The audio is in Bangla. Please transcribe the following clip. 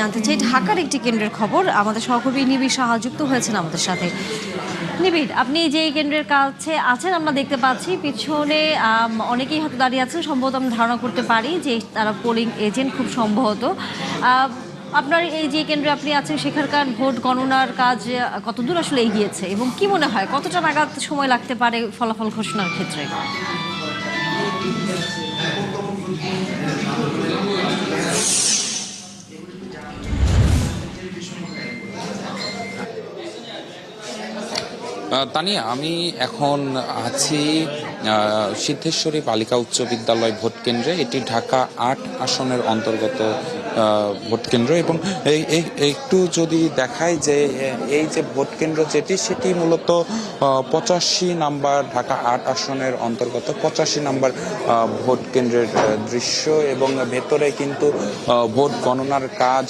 জানতে চাই ঢাকার একটি কেন্দ্রের খবর। আমাদের সহকর্মী নিবিড় সাহা যুক্ত হয়েছেন আমাদের সাথে। নিবিড়, আপনি যে কেন্দ্রের কাছে আছেন আমরা দেখতে পাচ্ছি পিছনে অনেকেই হয়তো দাঁড়িয়ে আছেন, সম্ভবত আমরা ধারণা করতে পারি যে তারা পোলিং এজেন্ট খুব সম্ভবত। আপনার এই যে কেন্দ্রে আপনি আছেন সেখানকার ভোট গণনার কাজ কতদূর আসলে এগিয়েছে এবং কি মনে হয় কতটা নাগাদ সময় লাগতে পারে ফলাফল ঘোষণার ক্ষেত্রে? তানিয়া, আমি এখন আছি সিদ্ধেশ্বরী বালিকা উচ্চ বিদ্যালয় ভোট কেন্দ্রে। এটি ঢাকা ৮ আসনের অন্তর্গত ভোট কেন্দ্র এবং একটু যদি দেখাই যে এই যে ভোট কেন্দ্র যেটি সেটি মূলত ৮৫ নাম্বার ঢাকা ৮ আসনের অন্তর্গত ৮৫ নাম্বার ভোট কেন্দ্রের দৃশ্য এবং ভেতরে কিন্তু ভোট গণনার কাজ